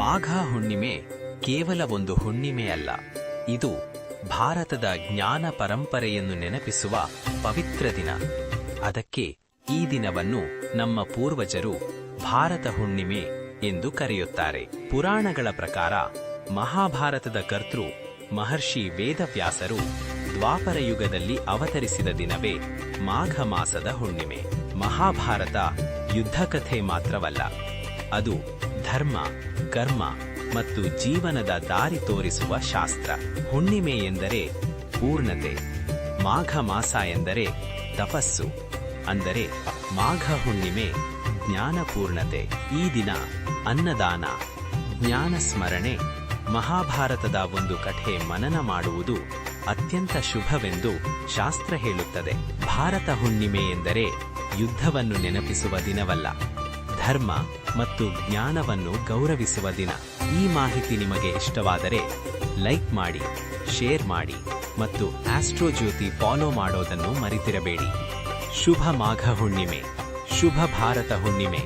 ಮಾಘ ಹುಣ್ಣಿಮೆ ಕೇವಲ ಒಂದು ಹುಣ್ಣಿಮೆಯಲ್ಲ, ಇದು ಭಾರತದ ಜ್ಞಾನ ಪರಂಪರೆಯನ್ನು ನೆನಪಿಸುವ ಪವಿತ್ರ ದಿನ. ಅದಕ್ಕೆ ಈ ದಿನವನ್ನು ನಮ್ಮ ಪೂರ್ವಜರು ಭಾರತ ಹುಣ್ಣಿಮೆ ಎಂದು ಕರೆಯುತ್ತಾರೆ. ಪುರಾಣಗಳ ಪ್ರಕಾರ ಮಹಾಭಾರತದ ಕರ್ತೃ ಮಹರ್ಷಿ ವೇದವ್ಯಾಸರು ದ್ವಾಪರ ಯುಗದಲ್ಲಿ ಅವತರಿಸಿದ ದಿನವೇ ಮಾಘ ಮಾಸದ ಹುಣ್ಣಿಮೆ. ಮಹಾಭಾರತ ಯುದ್ಧಕಥೆ ಮಾತ್ರವಲ್ಲ, ಅದು ಧರ್ಮ, ಕರ್ಮ ಮತ್ತು ಜೀವನದ ದಾರಿ ತೋರಿಸುವ ಶಾಸ್ತ್ರ. ಹುಣ್ಣಿಮೆ ಎಂದರೆ ಪೂರ್ಣತೆ, ಮಾಘ ಮಾಸ ಎಂದರೆ ತಪಸ್ಸು. ಅಂದರೆ ಮಾಘ ಹುಣ್ಣಿಮೆ ಜ್ಞಾನಪೂರ್ಣತೆ. ಈ ದಿನ ಅನ್ನದಾನ, ಜ್ಞಾನ ಸ್ಮರಣೆ, ಮಹಾಭಾರತದ ಒಂದು ಕಥೆ ಮನನ ಮಾಡುವುದು ಅತ್ಯಂತ ಶುಭವೆಂದು ಶಾಸ್ತ್ರ ಹೇಳುತ್ತದೆ. ಭಾರತ ಹುಣ್ಣಿಮೆ ಎಂದರೆ ಯುದ್ಧವನ್ನು ನೆನಪಿಸುವ ದಿನವಲ್ಲ, ಧರ್ಮ ಮತ್ತು ಜ್ಞಾನವನ್ನು ಗೌರವಿಸುವ ದಿನ. ಈ ಮಾಹಿತಿ ನಿಮಗೆ ಇಷ್ಟವಾದರೆ ಲೈಕ್ ಮಾಡಿ, ಶೇರ್ ಮಾಡಿ ಮತ್ತು ಆಸ್ಟ್ರೋಜ್ಯೋತಿ ಫಾಲೋ ಮಾಡೋದನ್ನು ಮರೆತಿರಬೇಡಿ. ಶುಭ ಮಾಘ ಹುಣ್ಣಿಮೆ, ಶುಭ ಭಾರತ ಹುಣ್ಣಿಮೆ.